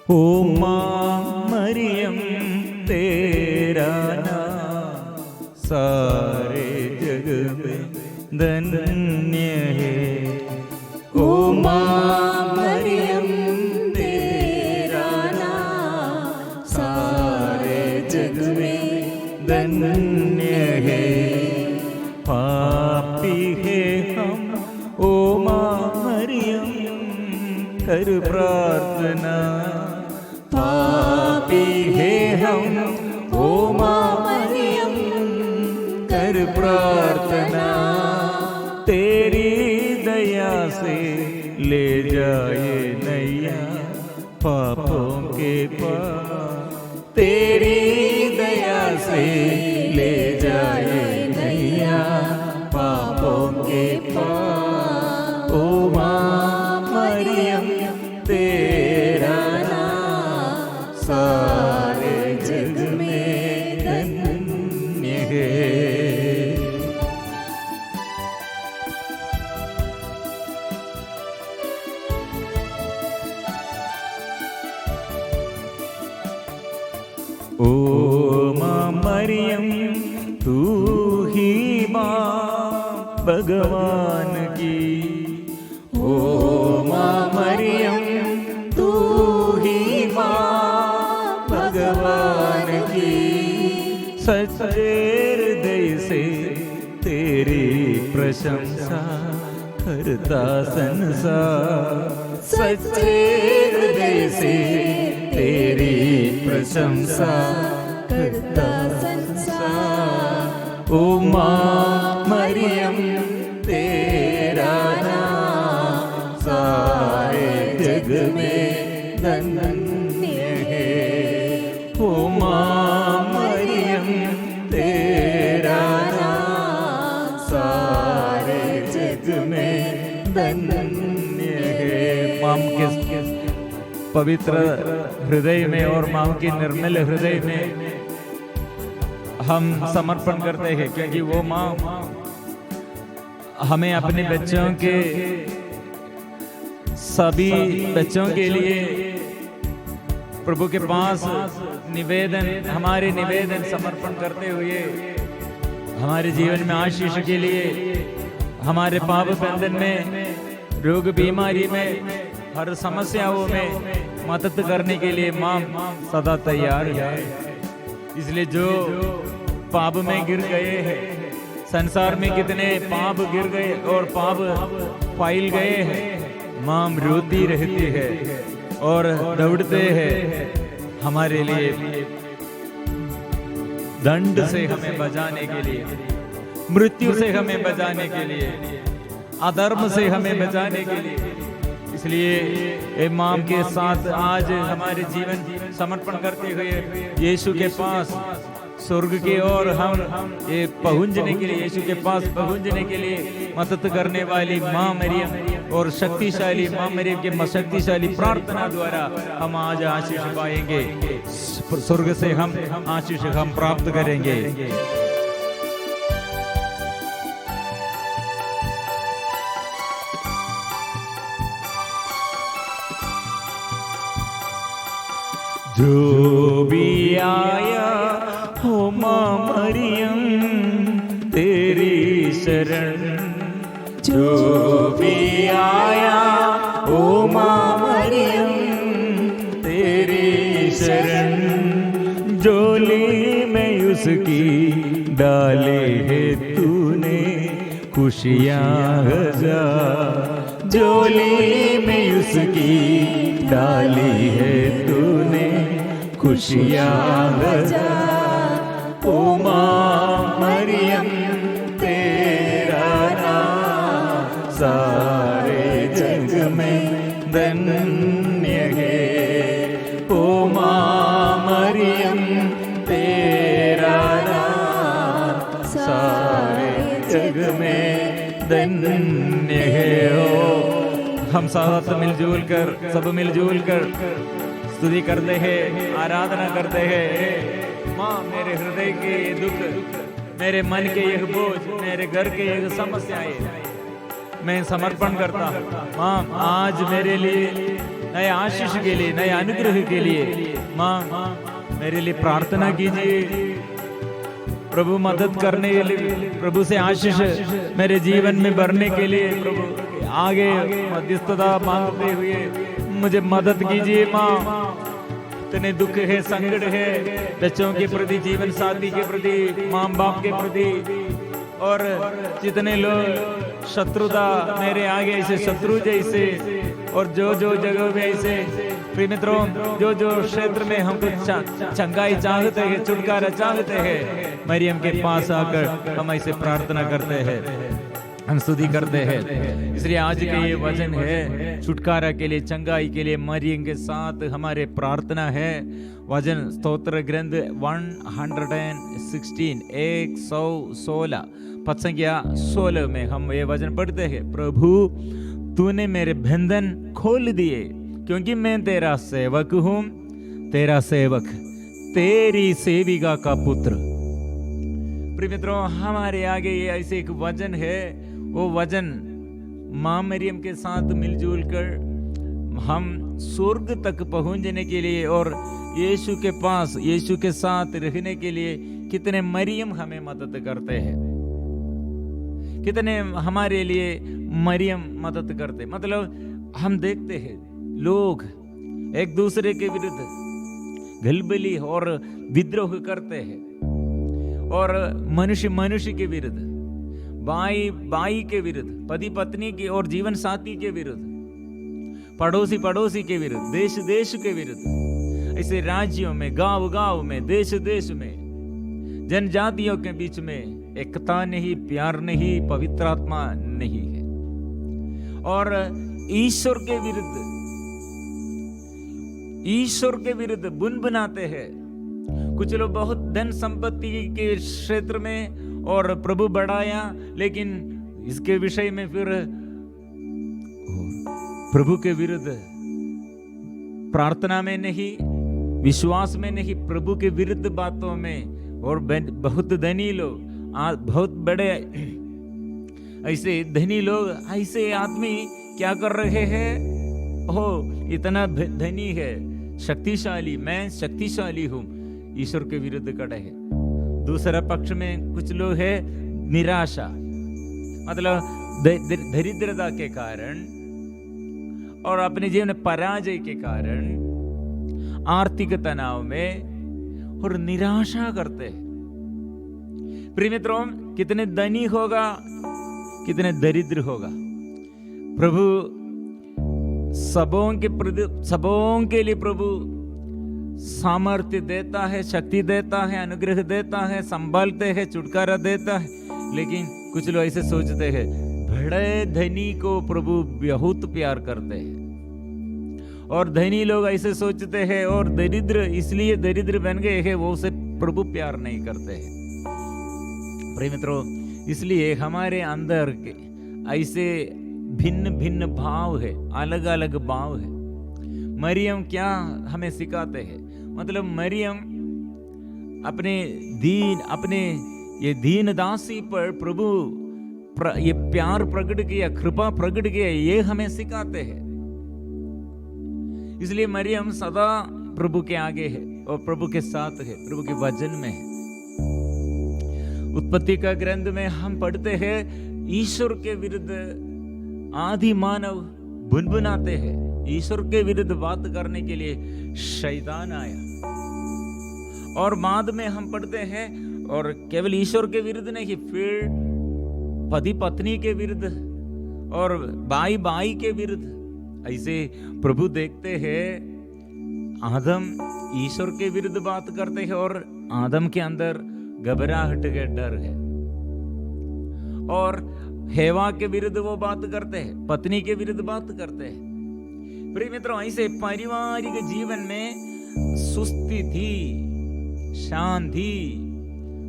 ओ माँ मरियम तेरा नाम सारे जग में धन्य है। ओ माँ मरियम तेरा नाम सारे जग में धन्य है। पापी है हम ओ माँ मरियम कर प्रार्थना। पापी है हम ओ माँ मरियम कर प्रार्थना। तेरी दया से ले जाए नैया पापों के पार। तेरी दया से ले जाए नैया पापों के पार। ओ माँ मरियम तेरा नाम सारे जग में धन्य है। ओ माँ मरियम तू ही माँ भगवान की। ओ माँ मरियम तू ही माँ भगवान की। सच्चे हृदय से तेरी प्रशंसा करता संसार। सच्चे हृदय से तेरी प्रशंसा करता संसार। ओ माँ मरियम तेरा नाम सारे जग में धन्य है। ओ माँ मरियम तेरा नाम सारे जग में धन्य है। माम के पवित्र हृदय में और माँ के निर्मल हृदय में हम समर्पण करते हैं, क्योंकि वो माँ हमें अपने बच्चों के सभी बच्चों के लिए प्रभु के पास निवेदन हमारे निवेदन समर्पण करते हुए हमारे जीवन में आशीष के लिए, हमारे पाप बंधन में, रोग बीमारी में, हर समस्याओं में मदद करने के लिए माँ सदा तैयार है। इसलिए जो पाप में गिर गए हैं, संसार में कितने पाप गिर गए और पाप फैल गए हैं, माँ रोती रहती है और दौड़ते हैं हमारे लिए दंड से हमें बचाने के लिए, मृत्यु से हमें बचाने के लिए, अधर्म से हमें बचाने के लिए। इसलिए माँ के साथ आज हमारे जीवन समर्पण करते हुए यीशु के पास स्वर्ग की ओर हम ये पहुंचने के लिए, यीशु के पास पहुंचने के लिए मदद करने वाली माँ मरियम और शक्तिशाली माँ मरियम के शक्तिशाली प्रार्थना द्वारा हम आज आशीष पाएंगे। स्वर्ग से हम आशीष हम प्राप्त करेंगे। जो भी आया हो माँ मरियम तेरी शरण। जो भी आया हो माँ मरियम तेरी शरण। झोली में उसकी डाले है तूने खुशियाँ हजार। झोली में उसकी डाली है तूने खुशियाँ हजार। ओ माँ मरियम तेरा नाम सारे जग में धन्य है। ओ माँ मरियम तेरा नाम सारे जग में धन्य है। ओ हम साथ मिलजुल कर सब मिलजुल कर स्तुति करते हैं, आराधना करते हैं। माँ मेरे हृदय के ये दुख, मेरे मन के ये बोझ, मेरे घर के ये समस्याएं मैं समर्पण करता हूँ। माँ आज मेरे लिए नए आशीष के लिए, नए अनुग्रह के लिए माँ मेरे लिए प्रार्थना कीजिए। प्रभु मदद करने के लिए, प्रभु से आशीष मेरे जीवन में भरने के लिए प्रभु आगे मध्यस्थता मांगते हुए मुझे मदद कीजिए माँ। इतने दुख है, संकट है, बच्चों के प्रति, जीवन साथी के प्रति, माँ बाप के प्रति, और जितने लोग शत्रुता मेरे आगे ऐसे शत्रु जैसे, और जो जो जगह में ऐसे प्रिय मित्रों, जो जो क्षेत्र में हमको चंगाई चाहते हैं, छुटकारा चाहते हैं, मरियम के पास आकर हम ऐसे प्रार्थना करते हैं, हम स्तुति करते हैं। इसलिए आज के ये वचन है छुटकारा के लिए, चंगाई के लिए मरियम के साथ हमारे प्रार्थना है। वचन स्तोत्र ग्रंथ 116 116 पद संख्या 16 में हम ये वचन पढ़ते हैं। प्रभु तूने मेरे बंधन खोल दिए, क्योंकि मैं तेरा सेवक हूं, तेरा सेवक, तेरी सेविका का पुत्र। प्रिय मित्रों, हमारे आगे ये ऐसे एक वचन है, वो वचन माँ मरियम के साथ मिलजुल कर हम स्वर्ग तक पहुंचने के लिए और यीशु के पास, यीशु के साथ रहने के लिए कितने मरियम हमें मदद करते हैं, कितने हमारे लिए मरियम मदद करते। मतलब हम देखते हैं लोग एक दूसरे के विरुद्ध गलबली और विद्रोह करते हैं, और मनुष्य मनुष्य के विरुद्ध, भाई भाई के विरुद्ध, पति पत्नी के और जीवन साथी के विरुद्ध, पड़ोसी पड़ोसी के विरुद्ध, देश देश के विरुद्ध, ऐसे राज्यों में, गांव गांव में, देश देश में, जनजातियों के बीच में एकता नहीं, प्यार नहीं, पवित्र आत्मा नहीं है। और ईश्वर के विरुद्ध, ईश्वर के विरुद्ध बुनबुनाते हैं। कुछ लोग बहुत धन संपत्ति के क्षेत्र में और प्रभु बढ़ाया, लेकिन इसके विषय में फिर प्रभु के विरुद्ध प्रार्थना में नहीं, विश्वास में नहीं, प्रभु के विरुद्ध बातों में। और बहुत धनी लोग, बहुत बड़े ऐसे धनी लोग, ऐसे आदमी क्या कर रहे हैं, हो इतना धनी है, शक्तिशाली, मैं शक्तिशाली हूं, ईश्वर के विरुद्ध खड़े हैं। दूसरा पक्ष में कुछ लोग है निराशा, मतलब दरिद्रता के कारण और अपने जीवन में पराजय के कारण आर्थिक तनाव में और निराशा करते हैं। प्रिय मित्रों, कितने धनी होगा, कितने दरिद्र होगा, प्रभु सबों के लिए प्रभु सामर्थ्य देता है, शक्ति देता है, अनुग्रह देता है, संभालते हैं, छुटकारा देता है। लेकिन कुछ लोग ऐसे सोचते हैं, बड़े धनी को प्रभु बहुत प्यार करते हैं, और धनी लोग ऐसे सोचते हैं और दरिद्र इसलिए दरिद्र बन गए हैं, वो उसे प्रभु प्यार नहीं करते हैं। प्रिय मित्रों, इसलिए हमारे अंदर के ऐसे भिन्न भिन्न भाव है, अलग अलग भाव है। मरियम क्या हमें सिखाते हैं, मतलब मरियम अपने ये दीन दासी पर प्रभु ये प्यार प्रकट किया, कृपा प्रकट किया, ये हमें सिखाते हैं। इसलिए मरियम सदा प्रभु के आगे है और प्रभु के साथ है, प्रभु के वचन में है। उत्पत्ति का ग्रंथ में हम पढ़ते हैं, ईश्वर के विरुद्ध आदि मानव बुनबुनाते हैं, ईश्वर के विरुद्ध बात करने के लिए शैतान आया। और बाद में हम पढ़ते हैं, और केवल ईश्वर के विरुद्ध नहीं, फिर पति पत्नी के विरुद्ध और भाई भाई के विरुद्ध। ऐसे प्रभु देखते हैं, आदम ईश्वर के विरुद्ध बात करते हैं और आदम के अंदर घबराहट का डर है, और हेवा के विरुद्ध वो बात करते हैं, पत्नी के विरुद्ध बात करते हैं। प्रिय मित्रों, ऐसे पारिवारिक जीवन में सुस्थिति, शांति,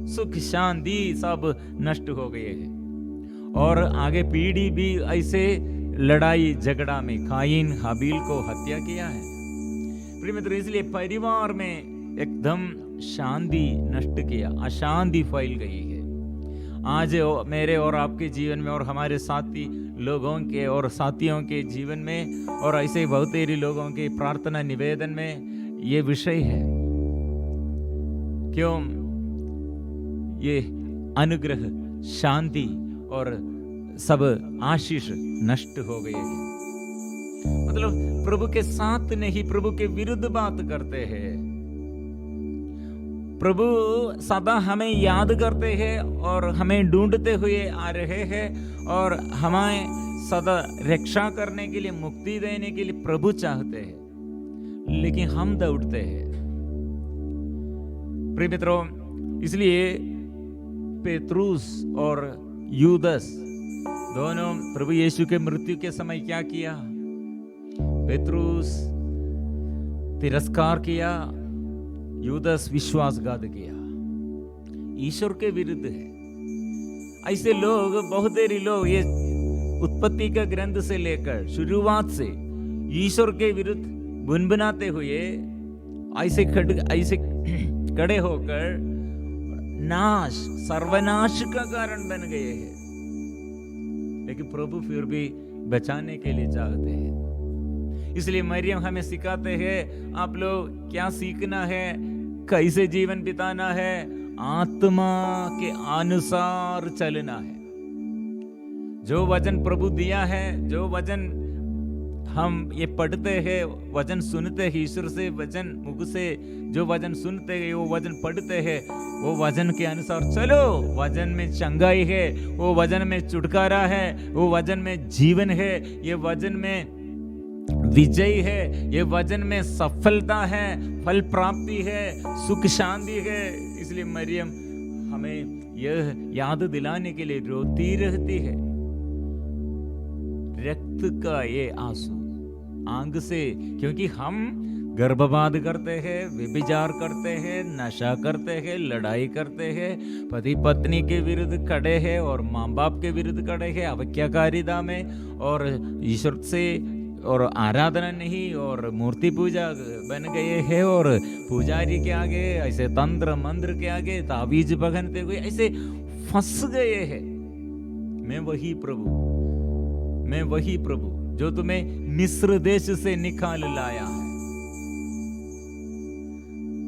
सुख शांति सब नष्ट हो गए हैं, और आगे पीढ़ी भी ऐसे लड़ाई झगड़ा में कायीन हाबिल को हत्या किया है। प्रिय मित्रों, इसलिए परिवार में एकदम शांति नष्ट किया, अशांति फैल गई है। आज मेरे और आपके जीवन में और हमारे साथी लोगों के और साथियों के जीवन में और ऐसे बहुतेरी लोगों के प्रार्थना निवेदन में ये विषय है। क्यों? ये अनुग्रह, शांति और सब आशीष नष्ट हो गए हैं। मतलब प्रभु के साथ नहीं, प्रभु के विरुद्ध बात करते हैं। प्रभु सदा हमें याद करते हैं और हमें ढूंढते हुए आ रहे हैं और हमें सदा रक्षा करने के लिए, मुक्ति देने के लिए प्रभु चाहते हैं, लेकिन हम दौड़ते हैं। प्रिय मित्रों, इसलिए पेत्रुस और यूदस दोनों प्रभु यीशु के मृत्यु के समय क्या किया? पेत्रुस तिरस्कार किया, यूदस विश्वासघात किया, ईश्वर के विरुद्ध है। ऐसे लोग, बहुत देरी लोग, ये उत्पत्ति का ग्रंथ से लेकर शुरुआत से ईश्वर के विरुद्ध बुनबुनाते हुए ऐसे खड़े होकर नाश, सर्वनाश का कारण बन गए हैं। लेकिन प्रभु फिर भी बचाने के लिए चाहते हैं। इसलिए मरियम हमें सिखाते हैं, आप लोग क्या सीखना है, कैसे जीवन बिताना है, आत्मा के अनुसार चलना है। जो वचन प्रभु दिया है, जो वचन हम ये पढ़ते हैं, वचन सुनते हैं ईश्वर से, वचन मुख से जो वचन सुनते हैं, वो वचन पढ़ते हैं, वो वचन के अनुसार चलो। वचन में चंगाई है, वो वचन में छुटकारा है, वो वचन में जीवन है, ये वचन में विजय है, ये वचन में सफलता है, फल प्राप्ति है, सुख शांति है। इसलिए मरियम हमें यह याद दिलाने के लिए रोती रहती है। रक्त का ये आंसू आंख से, क्योंकि हम गर्भपात करते हैं, व्यभिचार करते हैं, नशा करते हैं, लड़ाई करते हैं, पति पत्नी के विरुद्ध खड़े हैं और माँ बाप के विरुद्ध खड़े हैं, अवज्ञाकारिता में, और ईश्वर से और आराधना नहीं और मूर्ति पूजा बन गए हैं, और पुजारी के आगे ऐसे तंत्र मंत्र के आगे ताबीज पहनते हुए ऐसे फंस गए हैं। मैं वही प्रभु जो तुम्हें मिस्र देश से निकाल लाया है।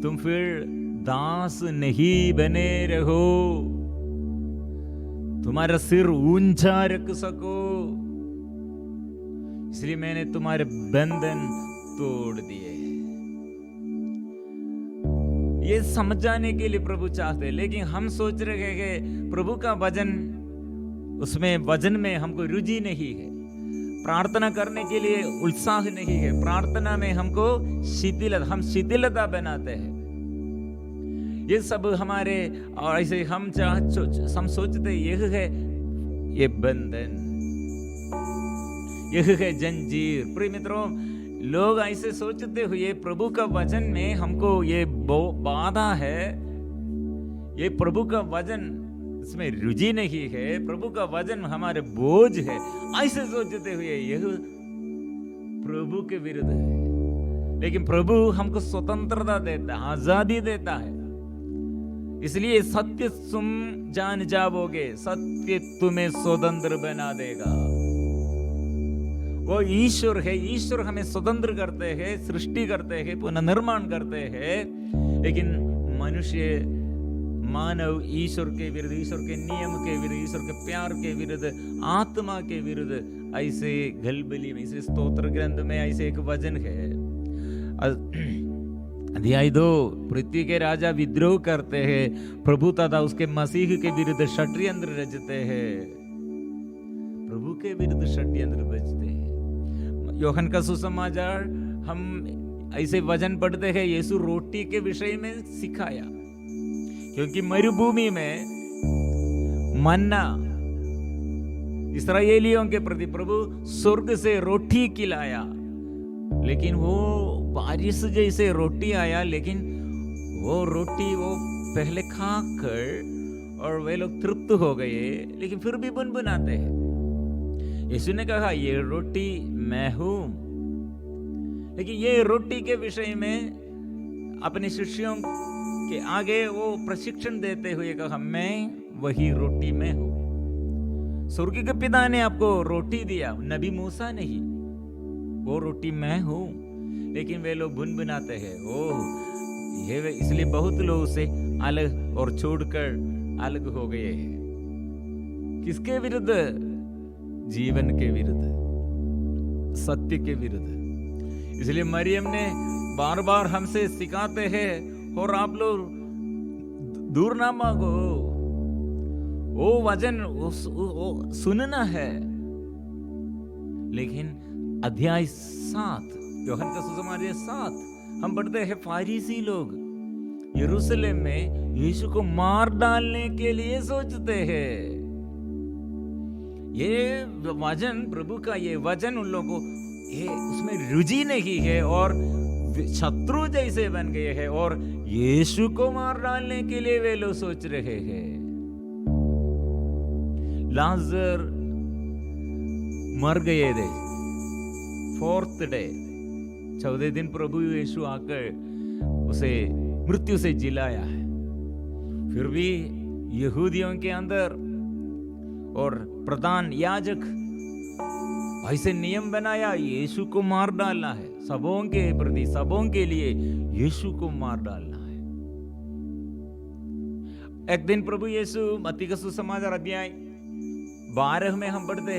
तुम फिर दास नहीं बने रहो, तुम्हारा सिर ऊंचा रख सको, इसलिए मैंने तुम्हारे बंधन तोड़ दिए। ये समझाने के लिए प्रभु चाहते हैं, लेकिन हम सोच रहे हैं कि प्रभु का वचन, उसमें वचन में हमको रुचि नहीं है, प्रार्थना करने के लिए उत्साह नहीं है, प्रार्थना में हमको हम शिथिलता बनाते हैं। ये सब हमारे, और ऐसे हम सोचते यह है ये बंधन, यह है जंजीर। प्रिय मित्रों, लोग ऐसे सोचते हुए प्रभु का वचन में हमको ये बाधा है, ये प्रभु का वचन इसमें रुचि नहीं है, प्रभु का वचन हमारे बोझ है, ऐसे सोचते हुए यह प्रभु के विरुद्ध है। लेकिन प्रभु हमको स्वतंत्रता देता है, आजादी देता है। इसलिए सत्य तुम जान जाओगे, सत्य तुम्हें स्वतंत्र बना देगा। वो ईश्वर है, ईश्वर हमें स्वतंत्र करते हैं, सृष्टि करते हैं, पुनर्निर्माण करते हैं। लेकिन मनुष्य, मानव ईश्वर के विरुद्ध, ईश्वर के नियम के विरुद्ध, ईश्वर के प्यार के विरुद्ध, आत्मा के विरुद्ध ऐसे गलबली में, इसे स्तोत्र ग्रंथ में ऐसे एक वचन है, अध्याय 2, पृथ्वी के राजा विद्रोह करते हैं, प्रभु तथा उसके मसीह के विरुद्ध षड्यंत्र रचते हैं। प्रभु के विरुद्ध षड्यंत्र रचते हैं। यूहन्ना का सुसमाचार हम ऐसे वचन पढ़ते हैं, यीशु रोटी के विषय में सिखाया, क्योंकि मरुभूमि में मन्ना इस्राएलियों के प्रति प्रभु स्वर्ग से रोटी खिलाया, लेकिन वो बारिश जैसे रोटी आया, लेकिन वो रोटी वो पहले खाकर और वे लोग तृप्त हो गए, लेकिन फिर भी बुनबुनाते हैं। यीशु ने कहा ये रोटी मैं हूं, लेकिन ये रोटी के विषय में अपने शिष्यों के आगे वो प्रशिक्षण देते हुए कहा मैं वही रोटी मैं हूं। स्वर्ग के पिता ने आपको रोटी दिया, नबी मूसा नहीं, वो रोटी मैं हूं। लेकिन वे लोग बुनबुनाते हैं, ओह ये इसलिए बहुत लोग उसे अलग और छोड़कर अलग हो गए हैं। किसके विरुद्ध? जीवन के विरुद्ध, सत्य के विरुद्ध। इसलिए मरियम ने बार बार हमसे सिखाते हैं, और आप लोग दूर ना मांगो, वो वचन सुनना है। लेकिन अध्याय 7 यूहन्ना का सुसमाचार 7 हम पढ़ते हैं, फारिसी लोग यरूशलेम में यीशु को मार डालने के लिए सोचते हैं। ये वचन, प्रभु का ये वचन उन लोगों को ये उसमें रुचि नहीं है, और शत्रु जैसे बन गए हैं, और यीशु को मार डालने के लिए वे लोग सोच रहे हैं। लाजर मर गए थे, 4th डे, 14 दिन प्रभु यीशु आकर उसे मृत्यु से जिलाया है। फिर भी यहूदियों के अंदर और प्रधान याजक ऐसे नियम बनाया, यीशु को मार डालना है, सबों के प्रति, सबों के लिए यीशु को मार डालना है। एक दिन प्रभु यीशु मत्ती का सुसमाचार अध्याय 12 में हम पढ़ते,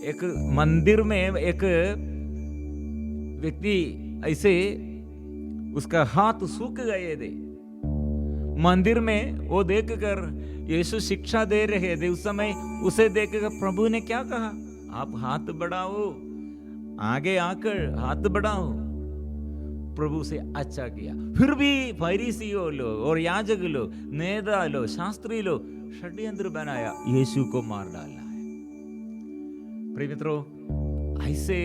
एक मंदिर में एक व्यक्ति ऐसे उसका हाथ सूख गए थे। मंदिर में वो देखकर यीशु शिक्षा दे रहे थे। उस समय उसे देखकर प्रभु ने क्या कहा? आप हाथ बढ़ाओ, आगे आकर हाथ बढ़ाओ। प्रभु से अच्छा किया। फिर भी फरीसियों लोग और याजक लोग, नेता लोग, शास्त्री लोग षड्यंत्र बनाया, यीशु को मार डालना है। प्रिय मित्रों, ऐसे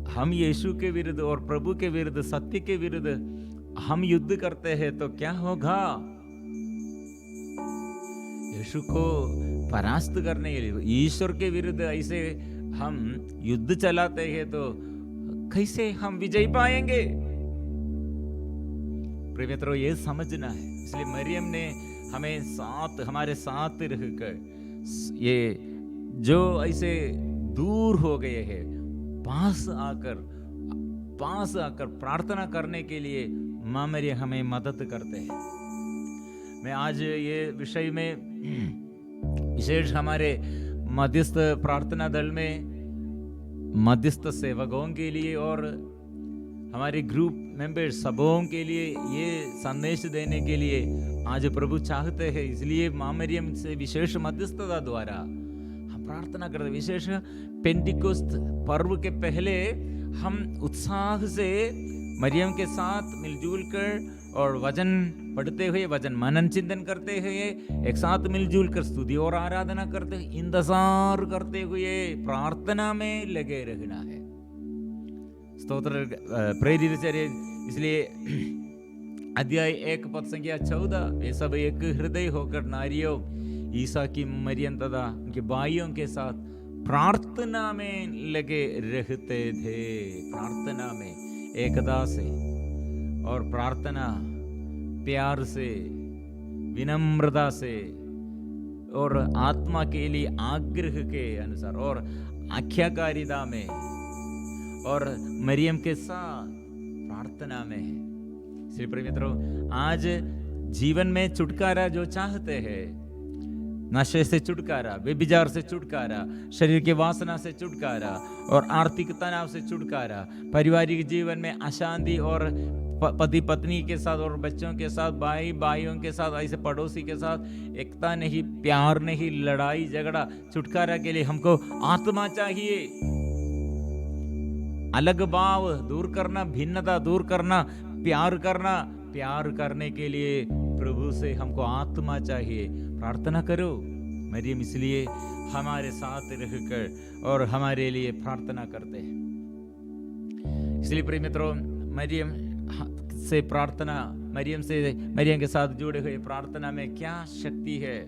हम यीशु के विरुद्ध और प्रभु के विरुद्ध, सत्य के विरुद्ध हम युद्ध करते हैं तो क्या होगा? यीशु को परास्त करने के लिए ईश्वर के विरुद्ध ऐसे हम युद्ध चलाते हैं तो कैसे हम विजय पाएंगे? प्रिय मित्रों, ये समझना है। इसलिए मरियम ने हमें हमारे साथ रहकर, ये जो ऐसे दूर हो गए हैं, पास आकर प्रार्थना करने के लिए मां मरियम हमें मदद करते हैं। मैं आज ये विषय में विशेष हमारे मध्यस्थ प्रार्थना दल में मध्यस्थ सेवकों के लिए और हमारे ग्रुप मेंबर्स सबों के लिए ये संदेश देने के लिए आज प्रभु चाहते हैं। इसलिए मां मरियम से विशेष मध्यस्थता द्वारा हम प्रार्थना करते। विशेष पेंटिकोस्त पर्व के पहले हम उत्साह से मरियम के साथ मिलजुल कर और वचन पढ़ते हुए, वचन मनन चिंतन करते हुए, एक साथ मिलजुल कर स्तुति और आराधना करते हुए, इंतजार करते हुए प्रार्थना में लगे रहना है। स्तोत्र प्रेरित चर्य। इसलिए अध्याय 1 पद संख्या 14, ये सब एक हृदय होकर नारियों ईसा की मरियम तथा उनके भाइयों के साथ प्रार्थना में लगे रहते थे। प्रार्थना में एकता से और प्रार्थना प्यार से, विनम्रता से और आत्मा के लिए आग्रह के अनुसार और आज्ञाकारिता में और मरियम के साथ प्रार्थना में है। इसलिए प्रिय मित्रों, आज जीवन में छुटकारा जो चाहते हैं, नशे से छुटकारा, व्यभिचार से छुटकारा, शरीर के वासना से छुटकारा और आर्थिक तनाव से छुटकारा, पारिवारिक जीवन में अशांति और पति पत्नी के साथ और बच्चों के साथ, भाई भाइयों के साथ, ऐसे पड़ोसी के साथ एकता नहीं, प्यार नहीं, लड़ाई झगड़ा, छुटकारा के लिए हमको आत्मा चाहिए। अलग भाव दूर करना, भिन्नता दूर करना, प्यार करने के लिए प्रभु से हमको आत्मा चाहिए। प्रार्थना करो। मरियम इसलिए हमारे साथ रहकर और हमारे लिए प्रार्थना करते हैं। इसलिए प्रिय मित्रों, मरियम के साथ जुड़े हुए प्रार्थना में क्या शक्ति है?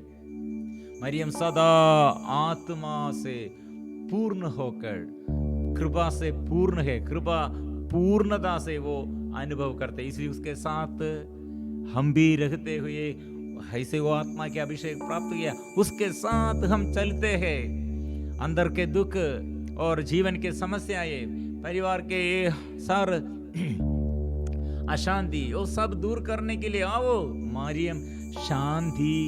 मरियम सदा आत्मा से पूर्ण होकर कृपा से पूर्ण है, कृपा पूर्णता से वो अनुभव करते, इसलिए उसके साथ हम भी रहते हुए ऐसे वो आत्मा के अभिषेक प्राप्त किया, उसके साथ हम चलते हैं। अंदर के दुख और जीवन के समस्याएं, परिवार के सारे अशांति, वो सब दूर करने के लिए आओ। मरियम शांति,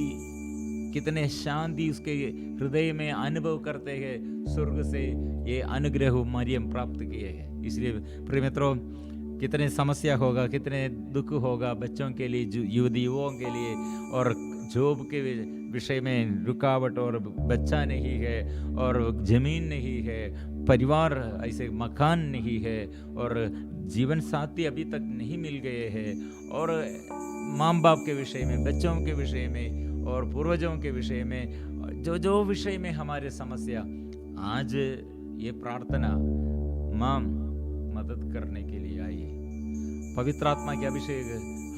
कितने शांति उसके हृदय में अनुभव करते हैं। स्वर्ग से ये अनुग्रह मरियम प्राप्त किए हैं। इसलिए प्रिय मित्रों, कितने समस्या होगा, कितने दुख होगा बच्चों के लिए, युवती युवाओं के लिए, और जॉब के विषय में रुकावट, और बच्चा नहीं है, और जमीन नहीं है, परिवार ऐसे मकान नहीं है, और जीवन साथी अभी तक नहीं मिल गए हैं, और माँ बाप के विषय में, बच्चों के विषय में, और पूर्वजों के विषय में, जो जो विषय में हमारे समस्या, आज ये प्रार्थना माँ मदद करने के लिए आई है। पवित्र आत्मा के अभिषेक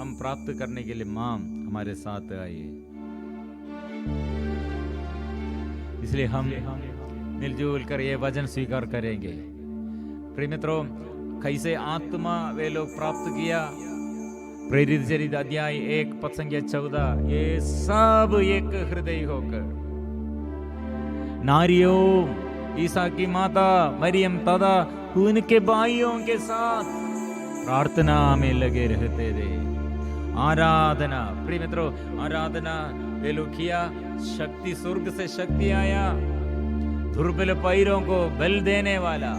हम प्राप्त करने के लिए माँ हमारे साथ आई है। इसलिए हम मिलजुल कर ये वचन स्वीकार करेंगे। प्रिय मित्रों, कैसे आत्मा वे लोग प्राप्त किया? प्रेरित चरित अध्याय 1 पद संख्या 14, ये सब एक हृदय होकर नारियों, ईसा की माता मरियम तथा उनके भाइयों के साथ प्रार्थना में लगे रहते थे। आराधना, प्रिय मित्रों, आराधना वे लोग किया। शक्ति, स्वर्ग से शक्ति आया, दुर्बल पैरों को बल देने वाला,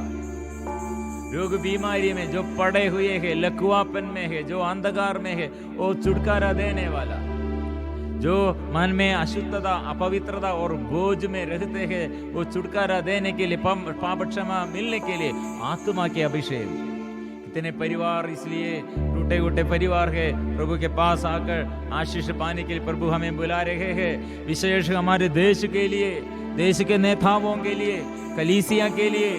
रोग बीमारी में जो पड़े हुए हैं, लकवापन में है, जो अंधकार में है, वो छुटकारा देने वाला, जो मन में अशुद्धता, अपवित्रता और बोझ में रहते हैं, वो छुटकारा देने के लिए, पाप क्षमा मिलने के लिए आत्मा के अभिषेक। कितने परिवार इसलिए टूटे उटे परिवार है, प्रभु के पास आकर आशीष पाने के लिए प्रभु हमें बुला रहे हैं। विशेष हमारे देश के लिए, देश के नेताओं के लिए, कलीसिया के लिए,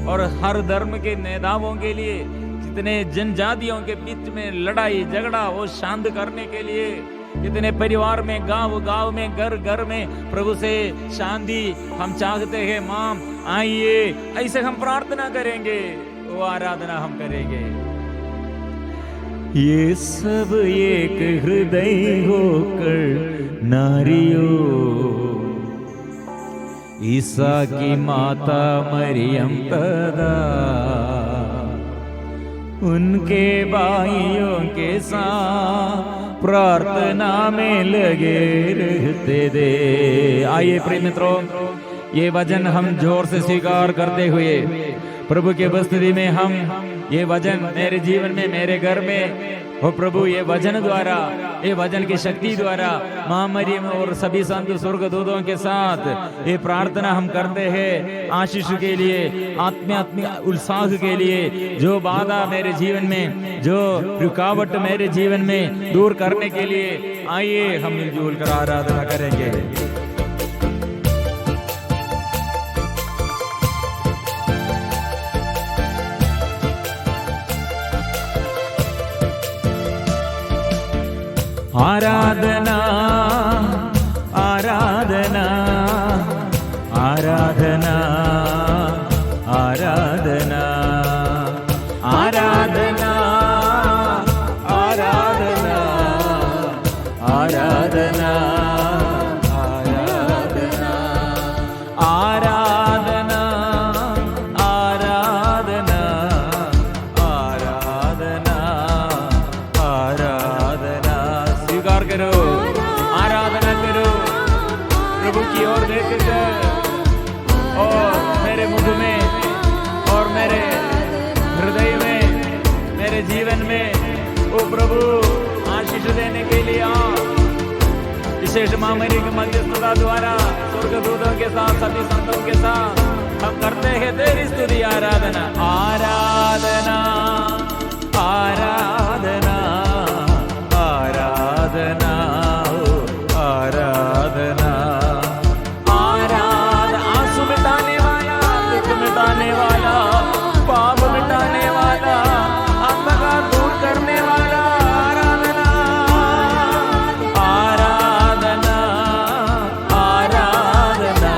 और हर धर्म के नेताओं के लिए, कितने जनजातियों के बीच में लड़ाई झगड़ा वो शांत करने के लिए, कितने परिवार में, गांव गांव में, घर घर में प्रभु से शांति हम चाहते हैं। मां आइए, ऐसे हम प्रार्थना करेंगे, वो आराधना हम करेंगे। ये सब एक हृदय होकर नारियों, ईसा की माता मरियम तथा उनके भाइयों के साथ प्रार्थना में लगे रहते थे। आइए प्रिय मित्रों, ये वचन हम जोर से स्वीकार करते हुए प्रभु के उपस्थिति में हम ये वचन मेरे जीवन में, मेरे घर में, हो प्रभु, ये वचन द्वारा, ये वचन की शक्ति द्वारा मां मरियम और सभी संत स्वर्गदूतों के साथ ये प्रार्थना हम करते हैं आशीष के लिए, आत्मिक उत्साह के लिए, जो बाधा मेरे जीवन में, जो रुकावट मेरे जीवन में दूर करने के लिए। आइए हम मिलजुल कर आराधना करेंगे। आराधना आराधना आराधना आराधना आराधना आराधना आराधना आराधना आराधना आराधना आराधना आराधना स्वीकार करो, आराधना करो प्रभु की ओर देखकर, और मेरे मुख में और मेरे हृदय में, मेरे जीवन में वो प्रभु आशीष देने के लिए आ। विशेष मां मरियम की मध्यस्थता द्वारा स्वर्गदूतों के साथ, सभी संतों के साथ हम करते हैं तेरी स्तुति। आराधना आराधना आराधना आराधना आराधना आराधना, आंसू मिटाने वाला, दुख मिटाने वाला, पाप मिटाने वाला, अंधकार दूर करने वाला। आराधना आराधना आराधना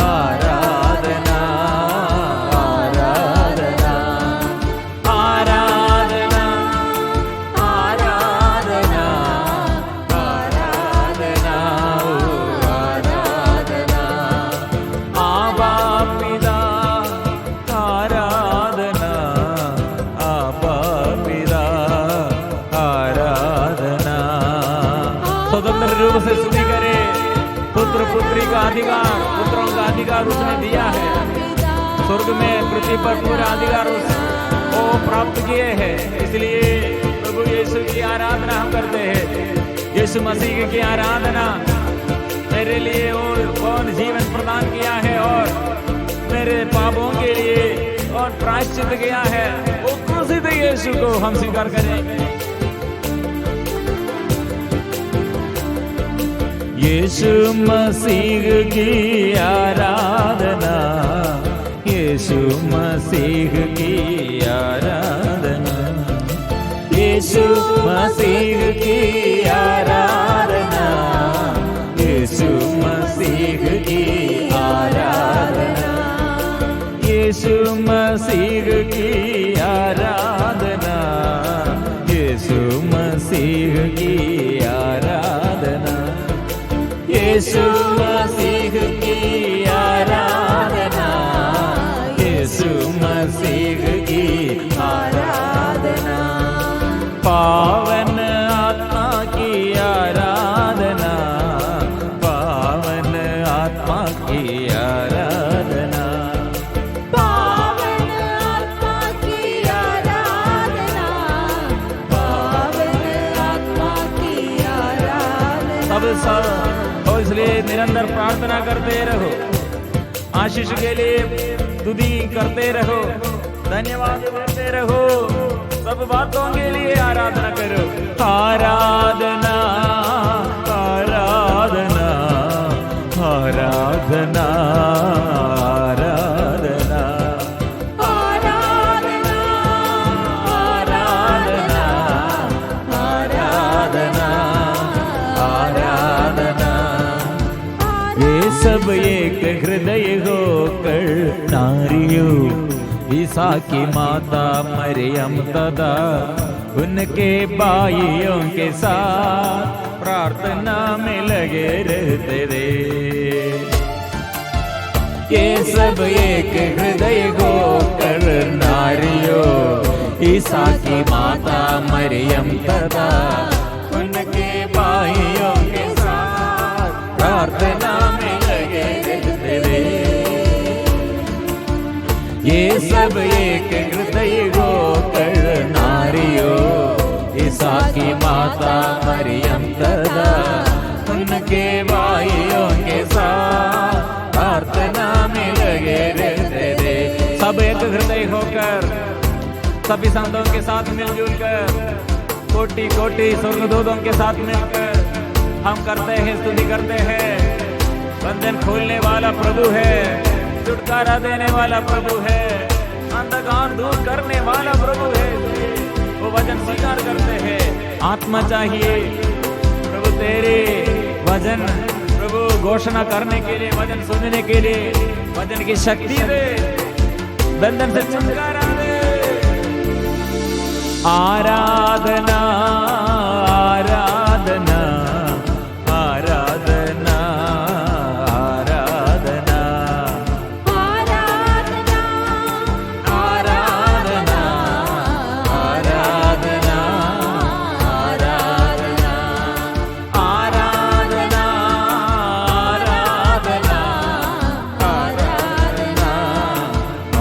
आराधना आराधना आराधना अधिकार, पुत्रों का अधिकार उसने दिया है। स्वर्ग में पृथ्वी पर पूरा अधिकार वो प्राप्त किए हैं। इसलिए प्रभु यीशु की आराधना हम करते हैं। यीशु मसीह की आराधना, मेरे लिए और कौन जीवन प्रदान किया है और मेरे पापों के लिए और प्रायश्चित किया है, वो क्रूसित यीशु को हम स्वीकार करेंगे। यीशु मसीह की आराधना, यीशु मसीह की आराधना, यीशु मसीह की आराधना, यीशु मसीह की आराधना, यीशु मसीह की आराधना, यीशु मसीह की आराधना, यीशु मसीह की आराधना, यीशु मसीह की आराधना, पावन आत्मा की आराधना, पावन आत्मा की आराधना, पावन आत्मा की आराधना, पावन आत्मा की आराधना। सब और इसलिए निरंतर प्रार्थना करते रहो, आशीष के लिए स्तुति करते रहो, धन्यवाद देते रहो, सब बातों के लिए आराधना करो। आराधना आराधना आराधना आराधना आराधना आराधना आराधना आराधना। ये सब एक हृदय होकर नारियों ईसा की माता मरियम तथा उनके भाइयों के साथ प्रार्थना में लगे रहते थे। ये सब एक हृदय होकर नारियों ईसा की माता मरियम तथा उनके भाइयों के साथ प्रार्थना में लगे रहते थे। ये सब एक हृदय होकर नारियों ईसा की माता मरियम तथा उनके भाइयों के साथ प्रार्थना में लगे रहते थे। सब एक हृदय होकर सभी संतों के साथ मिलजुल कर कोटि कोटि स्वर्गदूतों के साथ मिलकर हम करते हैं, स्तुति करते हैं। बंधन खोलने वाला प्रभु है, छुटकारा देने वाला प्रभु है, अंधकार दूर करने वाला प्रभु है। वो वचन स्वीकार करते हैं। आत्मा चाहिए प्रभु तेरे वचन, प्रभु घोषणा करने के लिए, वचन सुनने के लिए वचन की शक्ति दे, बंधन से छुटकारा दे। आराधना आराधना आराधना आराधना आराधना आराधना आराधना आराधना आराधना आराधना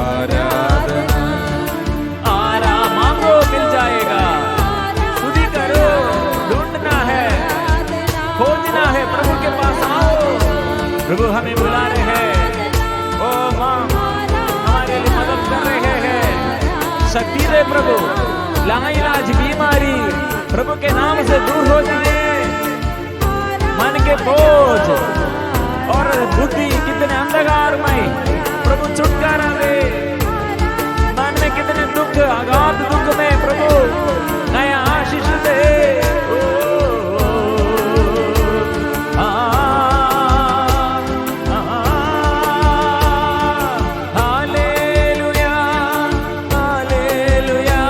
आराधना आराम मांगो मिल जाएगा। स्तुति करो, ढूंढना है, खोजना है, प्रभु के पास आओ। प्रभु हमें बुला रहे हैं। ओ माँ हमारे लिए मदद कर रहे हैं। शक्ति दे प्रभु, लाइलाज बीमारी प्रभु के नाम से दूर हो जाए। मन के बोझ और बुद्धि कितने अंधकारमय प्रभु छुटकारा दे। मन में कितने दुख, अगाध दुख में प्रभु नया आशीष दे। हालेलुया हालेलुया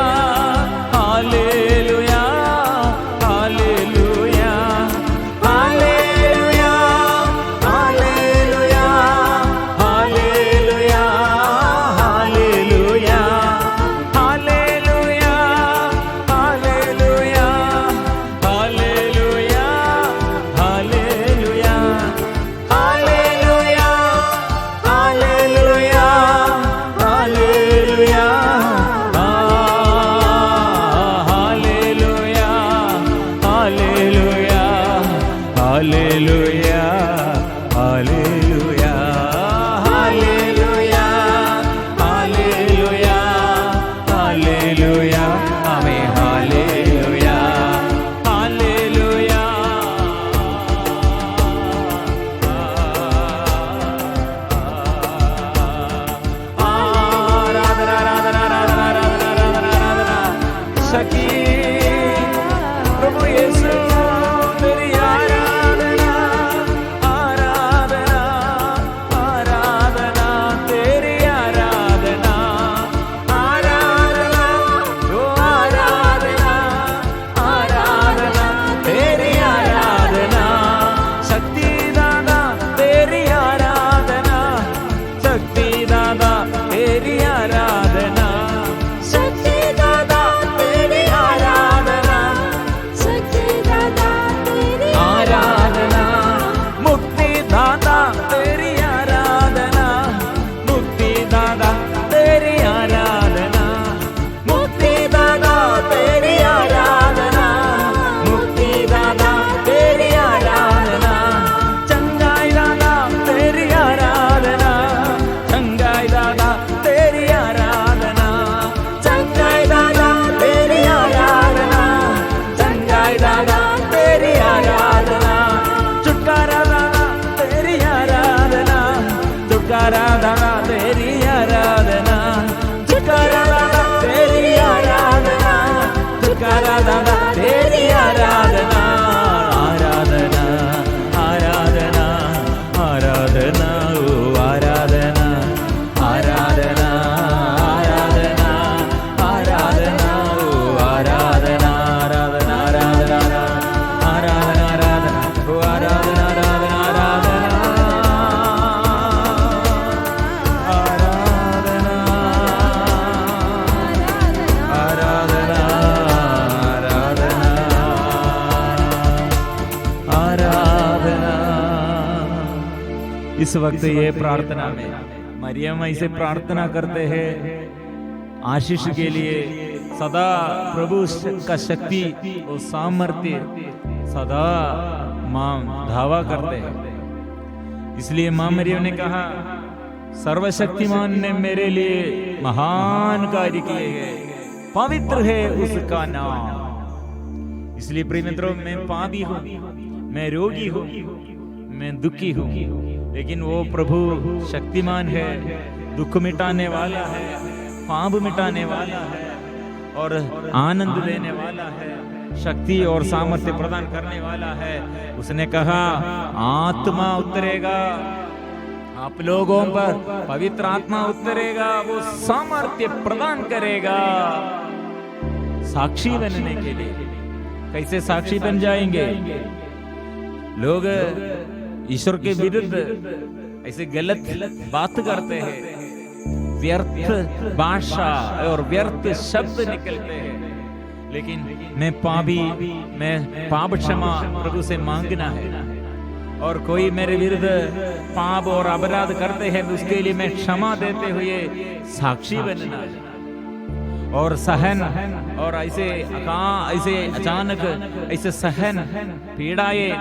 हालेलुया हालेलुया हालेलुया हालेलुया जयकारा दादा तेरी आराधना, जयकारा दादा तेरी आराधना, जयकारा दादा तेरी आराधना, आराधना आराधना आराधना ओ आराधना, आराधना आराधना आराधना ओ आराधना, आराधना आराधना आराधना आराधना ओ आराधना, आराधना आराधना आराधना आराधना। इस वक्त ये प्रार्थना में मरियम ऐसे प्रार्थना करते हैं आशीष के लिए, सदा प्रभु का शक्ति और सामर्थ्य सदा मां धावा करते हैं। इसलिए मां मरियम ने कहा सर्वशक्तिमान ने मेरे लिए महान कार्य किए हैं, पवित्र है उसका नाम। इसलिए प्रिय मित्रों, मैं पापी हूं, मैं रोगी हूं, मैं दुखी हूं, लेकिन वो प्रभु शक्तिमान है, दुख मिटाने वाला है, पाप मिटाने वाला है और आनंद देने वाला है, शक्ति और सामर्थ्य प्रदान करने वाला है। उसने कहा आत्मा उतरेगा आप लोगों पर, पवित्र आत्मा उतरेगा, वो सामर्थ्य प्रदान करेगा साक्षी बनने के लिए। कैसे साक्षी बन जाएंगे? लोग ईश्वर के विरुद्ध ऐसे गलत बात करते हैं, व्यर्थ भाषा और व्यर्थ शब्द निकलते हैं, लेकिन मैं पापी, मैं पाप क्षमा प्रभु से मांगना है, और कोई मेरे विरुद्ध पाप और अपराध करते हैं उसके लिए मैं क्षमा देते हुए साक्षी बनना है। और सहन, और ऐसे अचानक ऐसे सहन पीड़ाएं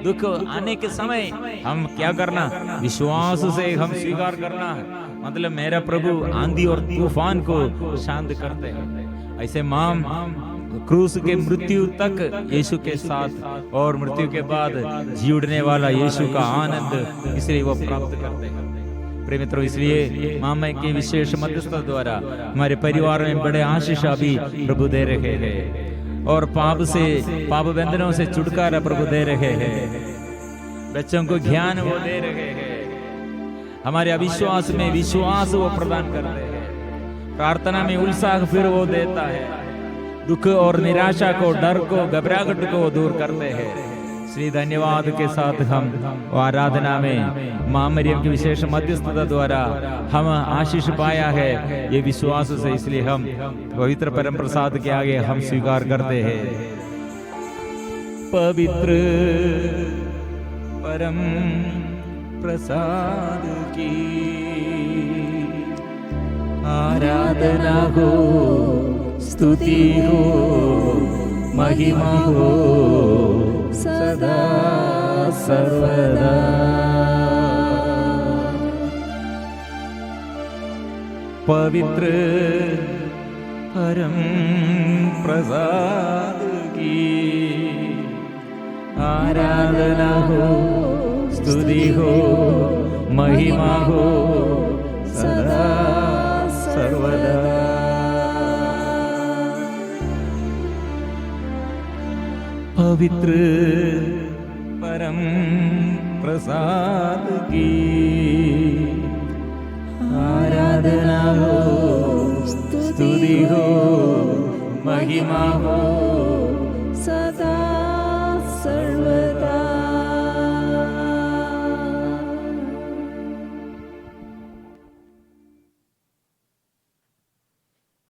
दुख आने के समय हम क्या करना? विश्वास से हम स्वीकार करना है। मतलब मेरा प्रभु आंधी और तूफान को शांत करते हैं। ऐसे मां क्रूस के मृत्यु तक यीशु के साथ और मृत्यु के बाद जी उठने वाला यीशु का आनंद इसलिए वो प्राप्त करते हैं। प्रिय मित्रों, इसलिए मामा के विशेष मध्यस्थता द्वारा हमारे परिवार में बड़े आशीष अभी प्रभु दे रहे हैं, और पाप बंधनों से छुटकारा प्रभु दे रहे हैं। बच्चों को ज्ञान वो दे रहे हैं, हमारे अविश्वास में विश्वास वो प्रदान करते हैं, प्रार्थना में उत्साह फिर वो देता है, दुख और निराशा को, डर को, घबराहट को दूर करते हैं। श्री धन्यवाद के साथ हम आराधना में मां मरियम की विशेष मध्यस्थता द्वारा हम आशीष पाया है, ये विश्वास से, इसलिए हम पवित्र परम प्रसाद के आगे हम स्वीकार करते हैं। पवित्र परम प्रसाद की आराधना हो, स्तुति हो, महिमा हो सदा सर्वदा। पवित्र परम प्रसाद की आराधना हो, स्तुति हो, महिमा हो सदा सर्वदा। पवित्र परम प्रसाद की आराधना हो, स्तुति हो, महिमा हो